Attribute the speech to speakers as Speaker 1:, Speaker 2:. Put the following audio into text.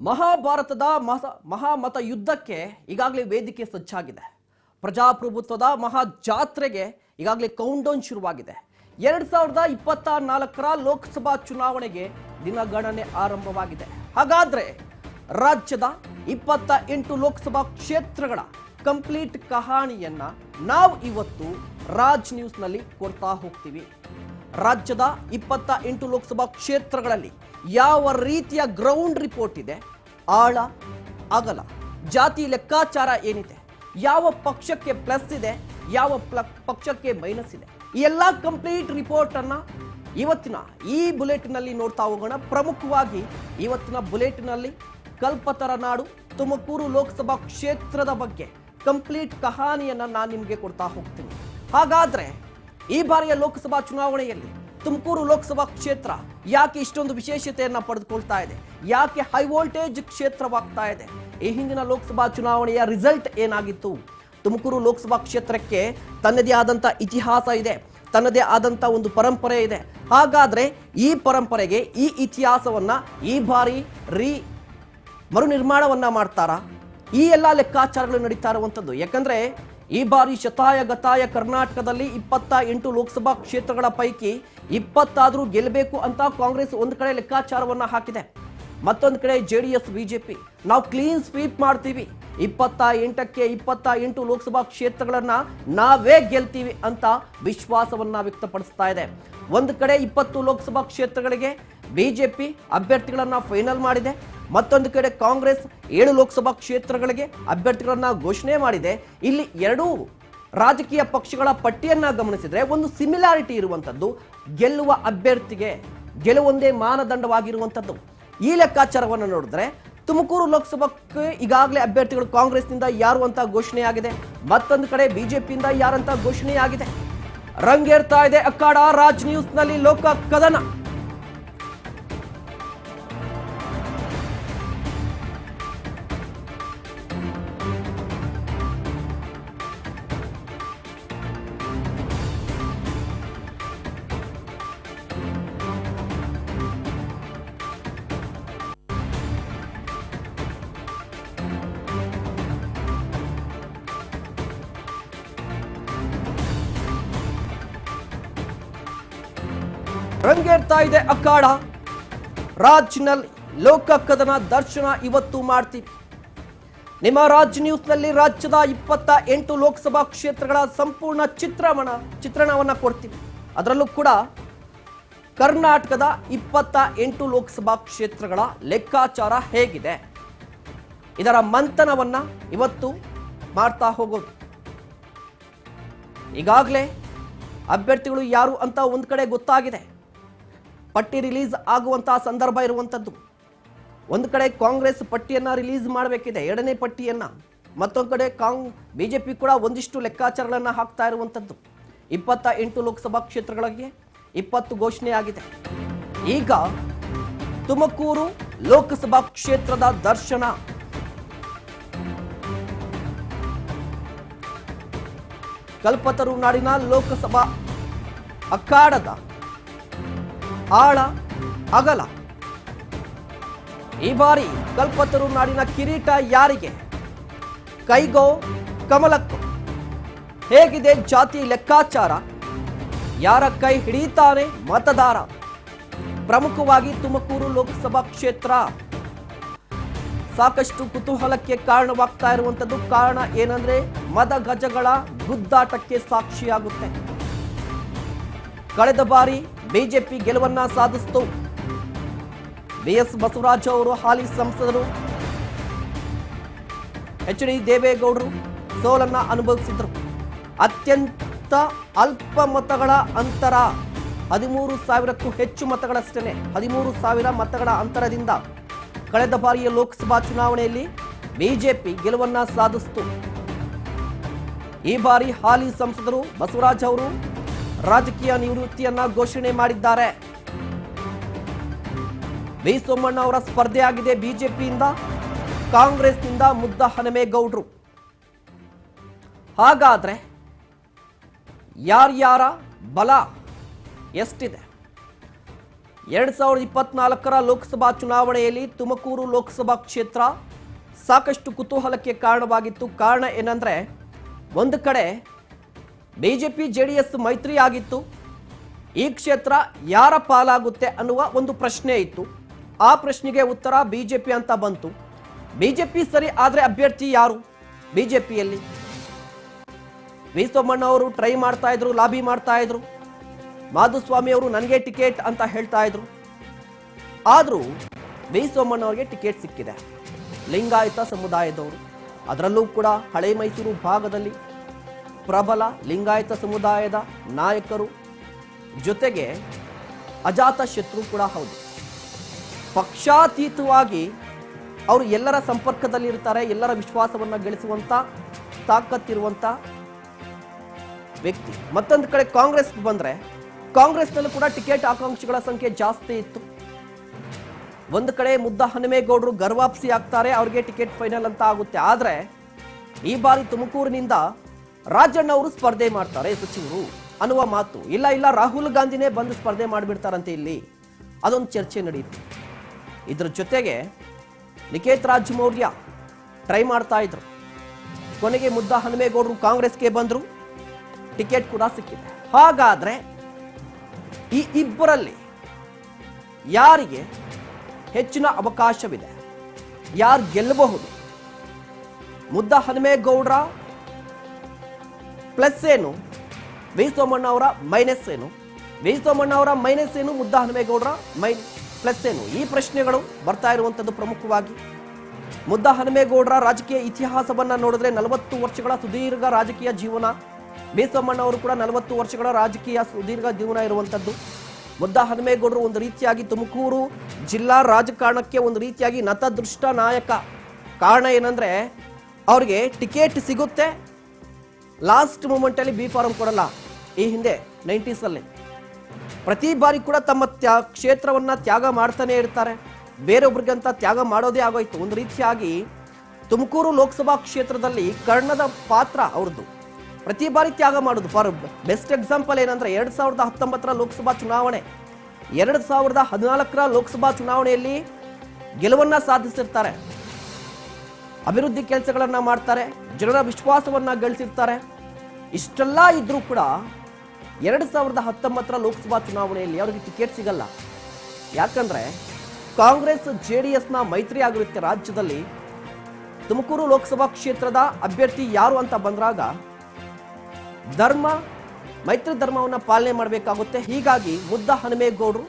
Speaker 1: ಮಹಾಭಾರತದ ಮಹಾಮತ ಯುದ್ಧಕ್ಕೆ ಈಗಾಗಲೇ ವೇದಿಕೆ ಸಜ್ಜಾಗಿದೆ. ಪ್ರಜಾಪ್ರಭುತ್ವದ ಮಹಾ ಜಾತ್ರೆಗೆ ಈಗಾಗಲೇ ಕೌಂಟ್ ಡೌನ್ ಶುರುವಾಗಿದೆ. 2024ರ ಲೋಕಸಭಾ ಚುನಾವಣೆಗೆ ದಿನಗಣನೆ ಆರಂಭವಾಗಿದೆ. ಹಾಗಾದ್ರೆ ರಾಜ್ಯದ 28 ಲೋಕಸಭಾ ಕ್ಷೇತ್ರಗಳ ಕಂಪ್ಲೀಟ್ ಕಹಾಣಿಯನ್ನ ನಾವು ಇವತ್ತು ರಾಜ್ ನ್ಯೂಸ್ ನಲ್ಲಿ ಕೊಡ್ತಾ ಹೋಗ್ತೀವಿ. ರಾಜ್ಯದ 28 ಲೋಕಸಭಾ ಕ್ಷೇತ್ರಗಳಲ್ಲಿ ಯಾವ ರೀತಿಯ ಗ್ರೌಂಡ್ ರಿಪೋರ್ಟ್ ಇದೆ, ಆಳ ಅಗಲ ಜಾತಿ ಲೆಕ್ಕಾಚಾರ ಏನಿದೆ, ಯಾವ ಪಕ್ಷಕ್ಕೆ ಪ್ಲಸ್ ಇದೆ, ಯಾವ ಪಕ್ಷಕ್ಕೆ ಮೈನಸ್ ಇದೆ, ಈ ಎಲ್ಲ ಕಂಪ್ಲೀಟ್ ರಿಪೋರ್ಟ್ ಅನ್ನ ಇವತ್ತಿನ ಈ ಬುಲೆಟಿನ್ ನಲ್ಲಿ ನೋಡ್ತಾ ಹೋಗೋಣ. ಪ್ರಮುಖವಾಗಿ ಇವತ್ತಿನ ಬುಲೆಟಿನ್ ನಲ್ಲಿ ಕಲ್ಪತರ ನಾಡು ತುಮಕೂರು ಲೋಕಸಭಾ ಕ್ಷೇತ್ರದ ಬಗ್ಗೆ ಕಂಪ್ಲೀಟ್ ಕಹಾನಿಯನ್ನ ನಾನು ನಿಮಗೆ ಕೊಡ್ತಾ ಹೋಗ್ತೀನಿ. ಹಾಗಾದ್ರೆ ಈ ಬಾರಿಯ ಲೋಕಸಭಾ ಚುನಾವಣೆಯಲ್ಲಿ ತುಮಕೂರು ಲೋಕಸಭಾ ಕ್ಷೇತ್ರ ಯಾಕೆ ಇಷ್ಟೊಂದು ವಿಶೇಷತೆಯನ್ನ ಪಡೆದುಕೊಳ್ತಾ ಇದೆ, ಯಾಕೆ ಹೈ ವೋಲ್ಟೇಜ್ ಕ್ಷೇತ್ರವಾಗ್ತಾ ಇದೆ, ಈ ಹಿಂದಿನ ಲೋಕಸಭಾ ಚುನಾವಣೆಯ ರಿಸಲ್ಟ್ ಏನಾಗಿತ್ತು, ತುಮಕೂರು ಲೋಕಸಭಾ ಕ್ಷೇತ್ರಕ್ಕೆ ತನ್ನದೇ ಆದಂಥ ಇತಿಹಾಸ ಇದೆ, ತನ್ನದೇ ಆದಂಥ ಒಂದು ಪರಂಪರೆ ಇದೆ. ಹಾಗಾದ್ರೆ ಈ ಪರಂಪರೆಗೆ ಈ ಇತಿಹಾಸವನ್ನ ಈ ಬಾರಿ ಮರುನಿರ್ಮಾಣವನ್ನ ಮಾಡ್ತಾರಾ? ಈ ಎಲ್ಲ ಲೆಕ್ಕಾಚಾರಗಳು ನಡೀತಾ ಇರುವಂಥದ್ದು. ಯಾಕಂದ್ರೆ ಈ ಬಾರಿ ಶತಾಯ ಗತಾಯ ಕರ್ನಾಟಕದಲ್ಲಿ 28 ಲೋಕಸಭಾ ಕ್ಷೇತ್ರಗಳ ಪೈಕಿ 20 ಗೆಲ್ಲಬೇಕು ಅಂತ ಕಾಂಗ್ರೆಸ್ ಒಂದು ಕಡೆ ಲೆಕ್ಕಾಚಾರವನ್ನ ಹಾಕಿದೆ, ಮತ್ತೊಂದು ಕಡೆ JDS BJP ನಾವು ಕ್ಲೀನ್ ಸ್ವೀಪ್ ಮಾಡ್ತೀವಿ, 28ಕ್ಕೆ 28 ಲೋಕಸಭಾ ಕ್ಷೇತ್ರಗಳನ್ನ ನಾವೇ ಗೆಲ್ತೀವಿ ಅಂತ ವಿಶ್ವಾಸವನ್ನ ವ್ಯಕ್ತಪಡಿಸ್ತಾ ಇದೆ. ಒಂದು ಕಡೆ 20 ಲೋಕಸಭಾ ಕ್ಷೇತ್ರಗಳಿಗೆ BJP ಅಭ್ಯರ್ಥಿಗಳನ್ನ ಫೈನಲ್ ಮಾಡಿದೆ, ಮತ್ತೊಂದು ಕಡೆ ಕಾಂಗ್ರೆಸ್ 7 ಲೋಕಸಭಾ ಕ್ಷೇತ್ರಗಳಿಗೆ ಅಭ್ಯರ್ಥಿಗಳನ್ನ ಘೋಷಣೆ ಮಾಡಿದೆ. ಇಲ್ಲಿ ಎರಡೂ ರಾಜಕೀಯ ಪಕ್ಷಗಳ ಪಟ್ಟಿಯನ್ನ ಗಮನಿಸಿದ್ರೆ ಒಂದು ಸಿಮಿಲಾರಿಟಿ ಇರುವಂಥದ್ದು, ಗೆಲ್ಲುವ ಅಭ್ಯರ್ಥಿಗೆ ಗೆಲುವೊಂದೇ ಮಾನದಂಡವಾಗಿರುವಂಥದ್ದು. ಈ ಲೆಕ್ಕಾಚಾರವನ್ನು ನೋಡಿದ್ರೆ ತುಮಕೂರು ಲೋಕಸಭಾಕ್ಕೆ ಈಗಾಗಲೇ ಅಭ್ಯರ್ಥಿಗಳು ಕಾಂಗ್ರೆಸ್ನಿಂದ ಯಾರು ಅಂತ ಘೋಷಣೆಯಾಗಿದೆ, ಮತ್ತೊಂದು ಕಡೆ ಬಿಜೆಪಿಯಿಂದ ಯಾರಂತ ಘೋಷಣೆಯಾಗಿದೆ. ರಂಗೇರ್ತಾ ಇದೆ ಅಖಾಡ. ರಾಜ್ ನ್ಯೂಸ್ ನಲ್ಲಿ ಲೋಕ ಕದನ. ರಂಗೇರ್ತಾ ಇದೆ ಅಖಾಡ. ರಾಜ್ನಲ್ಲಿ ಲೋಕ ಕದನ ದರ್ಶನ ಇವತ್ತು ಮಾಡ್ತೀವಿ. ನಿಮ್ಮ ರಾಜ್ ನ್ಯೂಸ್ ನಲ್ಲಿ ರಾಜ್ಯದ 28 ಲೋಕಸಭಾ ಕ್ಷೇತ್ರಗಳ ಸಂಪೂರ್ಣ ಚಿತ್ರಣವನ್ನ ಕೊಡ್ತೀವಿ. ಅದರಲ್ಲೂ ಕೂಡ ಕರ್ನಾಟಕದ 28 ಲೋಕಸಭಾ ಕ್ಷೇತ್ರಗಳ ಲೆಕ್ಕಾಚಾರ ಹೇಗಿದೆ, ಇದರ ಮಂಥನವನ್ನ ಇವತ್ತು ಮಾಡ್ತಾ ಹೋಗೋದು. ಈಗಾಗಲೇ ಅಭ್ಯರ್ಥಿಗಳು ಯಾರು ಅಂತ ಒಂದು ಕಡೆ ಗೊತ್ತಾಗಿದೆ, ಪಟ್ಟಿ ರಿಲೀಸ್ ಆಗುವಂತಹ ಸಂದರ್ಭ ಇರುವಂಥದ್ದು. ಒಂದು ಕಡೆ ಕಾಂಗ್ರೆಸ್ ಪಟ್ಟಿಯನ್ನ ರಿಲೀಸ್ ಮಾಡಬೇಕಿದೆ, ಎರಡನೇ ಪಟ್ಟಿಯನ್ನ, ಮತ್ತೊಂದು ಕಡೆ ಬಿಜೆಪಿ ಕೂಡ ಒಂದಿಷ್ಟು ಲೆಕ್ಕಾಚಾರಗಳನ್ನ ಹಾಕ್ತಾ ಇರುವಂಥದ್ದು. 28 ಲೋಕಸಭಾ ಕ್ಷೇತ್ರಗಳಿಗೆ 20 ಘೋಷಣೆ ಆಗಿದೆ. ಈಗ ತುಮಕೂರು ಲೋಕಸಭಾ ಕ್ಷೇತ್ರದ ದರ್ಶನ. ಕಲ್ಪತರು ನಾಡಿನ ಲೋಕಸಭಾ ಅಖಾಡದ ಆಳ ಅಗಲ. ಈ ಬಾರಿ ಕಲ್ಪತರು ನಾಡಿನ ಕಿರೀಟ ಯಾರಿಗೆ? ಕೈಗೋ ಕಮಲಕ್ಕೋ? ಹೇಗಿದೆ ಜಾತಿ ಲೆಕ್ಕಾಚಾರ? ಯಾರ ಕೈ ಹಿಡಿತಾನೆ ಮತದಾರ? ಪ್ರಮುಖವಾಗಿ ತುಮಕೂರು ಲೋಕಸಭಾ ಕ್ಷೇತ್ರ ಸಾಕಷ್ಟು ಕುತೂಹಲಕ್ಕೆ ಕಾರಣವಾಗ್ತಾ ಇರುವಂಥದ್ದು. ಕಾರಣ ಏನಂದ್ರೆ ಮದ ಗಜಗಳ ಗುದ್ದಾಟಕ್ಕೆ ಸಾಕ್ಷಿಯಾಗುತ್ತೆ. ಕಳೆದ ಬಾರಿ ಬಿಜೆಪಿ ಗೆಲುವನ್ನ ಸಾಧಿಸಿತು. BS ಬಸವರಾಜ ಅವರು ಹಾಲಿ ಸಂಸದರು, HD ದೇವೇಗೌಡರು ಸೋಲನ್ನ ಅನುಭವಿಸಿದ್ರು. ಅತ್ಯಂತ ಅಲ್ಪ ಮತಗಳ ಅಂತರ, 13,000ಕ್ಕೂ ಹೆಚ್ಚು ಮತಗಳಷ್ಟೇ, 13,000 ಮತಗಳ ಅಂತರದಿಂದ ಕಳೆದ ಬಾರಿಯ ಲೋಕಸಭಾ ಚುನಾವಣೆಯಲ್ಲಿ ಬಿಜೆಪಿ ಗೆಲುವನ್ನ ಸಾಧಿಸಿತು. ಈ ಬಾರಿ ಹಾಲಿ ಸಂಸದರು ಬಸವರಾಜ್ ಅವರು ರಾಜಕೀಯ ನಿವೃತ್ತಿಯನ್ನ ಘೋಷಣೆ ಮಾಡಿದ್ದಾರೆ. ವಿ ಸೋಮಣ್ಣ ಅವರ ಸ್ಪರ್ಧೆ ಆಗಿದೆ ಬಿಜೆಪಿಯಿಂದ, ಕಾಂಗ್ರೆಸ್ನಿಂದ ಮುದ್ದ ಹನುಮೇಗೌಡರು. ಹಾಗಾದ್ರೆ ಯಾರ್ಯಾರ ಬಲ ಎಷ್ಟಿದೆ, 2024ರ ಲೋಕಸಭಾ ಚುನಾವಣೆಯಲ್ಲಿ ತುಮಕೂರು ಲೋಕಸಭಾ ಕ್ಷೇತ್ರ ಸಾಕಷ್ಟು ಕುತೂಹಲಕ್ಕೆ ಕಾರಣವಾಗಿತ್ತು. ಕಾರಣ ಏನಂದ್ರೆ, ಒಂದು ಕಡೆ ಬಿಜೆಪಿ ಜೆಡಿಎಸ್ ಮೈತ್ರಿ ಆಗಿತ್ತು. ಈ ಕ್ಷೇತ್ರ ಯಾರ ಪಾಲಾಗುತ್ತೆ ಅನ್ನುವ ಒಂದು ಪ್ರಶ್ನೆ ಇತ್ತು. ಆ ಪ್ರಶ್ನೆಗೆ ಉತ್ತರ ಬಿಜೆಪಿ ಅಂತ ಬಂತು. ಬಿಜೆಪಿ ಸರಿ ಆದ್ರೆ ಅಭ್ಯರ್ಥಿ ಯಾರು? ಬಿಜೆಪಿಯಲ್ಲಿ ವಿ ಸೋಮಣ್ಣ ಅವರು ಟ್ರೈ ಮಾಡ್ತಾ ಇದ್ರು, ಲಾಬಿ ಮಾಡ್ತಾ ಇದ್ರು. ಮಾಧುಸ್ವಾಮಿ ಅವರು ನನಗೆ ಟಿಕೆಟ್ ಅಂತ ಹೇಳ್ತಾ ಇದ್ರು. ಆದರೂ ವಿ ಸೋಮಣ್ಣ ಅವರಿಗೆ ಟಿಕೆಟ್ ಸಿಕ್ಕಿದೆ. ಲಿಂಗಾಯತ ಸಮುದಾಯದವರು, ಅದರಲ್ಲೂ ಕೂಡ ಹಳೆ ಮೈಸೂರು ಭಾಗದಲ್ಲಿ ಪ್ರಬಲ ಲಿಂಗಾಯತ ಸಮುದಾಯದ ನಾಯಕರು, ಜೊತೆಗೆ ಅಜಾತ ಶತ್ರು ಕೂಡ ಹೌದು. ಪಕ್ಷಾತೀತವಾಗಿ ಅವರು ಎಲ್ಲರ ಸಂಪರ್ಕದಲ್ಲಿರ್ತಾರೆ. ಎಲ್ಲರ ವಿಶ್ವಾಸವನ್ನು ಗಳಿಸುವಂತ ತಾಕತ್ತಿರುವಂತ ವ್ಯಕ್ತಿ. ಮತ್ತೊಂದು ಕಡೆ ಕಾಂಗ್ರೆಸ್ಗೆ ಬಂದ್ರೆ, ಕಾಂಗ್ರೆಸ್ನಲ್ಲೂ ಕೂಡ ಟಿಕೆಟ್ ಆಕಾಂಕ್ಷಿಗಳ ಸಂಖ್ಯೆ ಜಾಸ್ತಿ ಇತ್ತು. ಒಂದು ಕಡೆ ಮುದ್ದ ಹನುಮೇಗೌಡರು ಗರ್ವಾಪ್ಸಿ ಆಗ್ತಾರೆ, ಅವ್ರಿಗೆ ಟಿಕೆಟ್ ಫೈನಲ್ ಅಂತ ಆಗುತ್ತೆ. ಆದ್ರೆ ಈ ಬಾರಿ ತುಮಕೂರಿನಿಂದ ರಾಜಣ್ಣ ಅವರು ಸ್ಪರ್ಧೆ ಮಾಡ್ತಾರೆ ಸಚಿವರು ಅನ್ನುವ ಮಾತು. ಇಲ್ಲ ರಾಹುಲ್ ಗಾಂಧಿನೇ ಬಂದು ಸ್ಪರ್ಧೆ ಮಾಡಿಬಿಡ್ತಾರಂತೆ. ಇಲ್ಲಿ ಅದೊಂದು ಚರ್ಚೆ ನಡೆಯಿತು. ಇದ್ರ ಜೊತೆಗೆ ನಿಖೇತ್ ರಾಜ್ ಮೌರ್ಯ ಟ್ರೈ ಮಾಡ್ತಾ ಇದ್ರು. ಕೊನೆಗೆ ಮುದ್ದ ಹನುಮೇಗೌಡರು ಕಾಂಗ್ರೆಸ್ಗೆ ಬಂದ್ರು, ಟಿಕೆಟ್ ಕೂಡ ಸಿಕ್ಕಿದೆ. ಹಾಗಾದ್ರೆ ಈ ಇಬ್ಬರಲ್ಲಿ ಯಾರಿಗೆ ಹೆಚ್ಚಿನ ಅವಕಾಶವಿದೆ? ಯಾರು ಗೆಲ್ಲಬಹುದು? ಮುದ್ದ ಹನುಮೇಗೌಡರ ಪ್ಲಸ್ ಏನು, ವಿ ಸೋಮಣ್ಣ ಅವರ ಮೈನಸ್ ಏನು? ವಿ ಸೋಮಣ್ಣ ಅವರ ಮೈನಸ್ ಏನು, ಮುದ್ದ ಹನುಮೇಗೌಡರ ಪ್ಲಸ್ ಏನು? ಈ ಪ್ರಶ್ನೆಗಳು ಬರ್ತಾ ಇರುವಂಥದ್ದು ಪ್ರಮುಖವಾಗಿ. ಮುದ್ದ ಹನುಮೇಗೌಡರ ರಾಜಕೀಯ ಇತಿಹಾಸವನ್ನ ನೋಡಿದ್ರೆ 40 ವರ್ಷಗಳ ಸುದೀರ್ಘ ರಾಜಕೀಯ ಜೀವನ. ವಿ ಸೋಮಣ್ಣ ಅವರು ಕೂಡ 40 ವರ್ಷಗಳ ರಾಜಕೀಯ ಸುದೀರ್ಘ ಜೀವನ ಇರುವಂಥದ್ದು. ಮುದ್ದ ಹನುಮೇಗೌಡರು ಒಂದು ರೀತಿಯಾಗಿ ತುಮಕೂರು ಜಿಲ್ಲಾ ರಾಜಕಾರಣಕ್ಕೆ ಒಂದು ರೀತಿಯಾಗಿ ನತದೃಷ್ಟ ನಾಯಕ. ಕಾರಣ ಏನಂದ್ರೆ, ಅವ್ರಿಗೆ ಟಿಕೆಟ್ ಸಿಗುತ್ತೆ, ಲಾಸ್ಟ್ ಮೂಮೆಂಟಲ್ಲಿ ಬಿ ಫಾರಂ ಕೊಡಲ್ಲ. ಈ ಹಿಂದೆ 90s ಅಲ್ಲಿ ಪ್ರತಿ ಬಾರಿ ಕೂಡ ತಮ್ಮ ಕ್ಷೇತ್ರವನ್ನ ತ್ಯಾಗ ಮಾಡ್ತಾನೆ ಇರ್ತಾರೆ. ಬೇರೊಬ್ರಿಗಂತ ತ್ಯಾಗ ಮಾಡೋದೇ ಆಗೋಯ್ತು. ಒಂದು ರೀತಿಯಾಗಿ ತುಮಕೂರು ಲೋಕಸಭಾ ಕ್ಷೇತ್ರದಲ್ಲಿ ಕರ್ಣದ ಪಾತ್ರ ಅವ್ರದ್ದು. ಪ್ರತಿ ಬಾರಿ ತ್ಯಾಗ ಮಾಡೋದು. ಫಾರ್ ಬೆಸ್ಟ್ ಎಕ್ಸಾಂಪಲ್ ಏನಂದ್ರೆ, 2019ರ ಲೋಕಸಭಾ ಚುನಾವಣೆ, 2014ರ ಲೋಕಸಭಾ ಚುನಾವಣೆಯಲ್ಲಿ ಗೆಲುವನ್ನ ಸಾಧಿಸಿರ್ತಾರೆ. ಅಭಿವೃದ್ಧಿ ಕೆಲಸಗಳನ್ನ ಮಾಡ್ತಾರೆ, ಜನರ ವಿಶ್ವಾಸವನ್ನ ಗಳಿಸಿರ್ತಾರೆ. ಇಷ್ಟೆಲ್ಲ ಇದ್ರೂ ಕೂಡ 2019ರ ಲೋಕಸಭಾ ಚುನಾವಣೆಯಲ್ಲಿ ಅವರಿಗೆ ಟಿಕೆಟ್ ಸಿಗಲ್ಲ. ಯಾಕಂದ್ರೆ ಕಾಂಗ್ರೆಸ್ ಜೆಡಿಎಸ್ನ ಮೈತ್ರಿ ಆಗಿರುತ್ತೆ ರಾಜ್ಯದಲ್ಲಿ. ತುಮಕೂರು ಲೋಕಸಭಾ ಕ್ಷೇತ್ರದ ಅಭ್ಯರ್ಥಿ ಯಾರು ಅಂತ ಬಂದಾಗ ಮೈತ್ರಿ ಧರ್ಮವನ್ನು ಪಾಲನೆ ಮಾಡಬೇಕಾಗುತ್ತೆ. ಹೀಗಾಗಿ ಮುದ್ದ ಹನುಮೇಗೌಡರು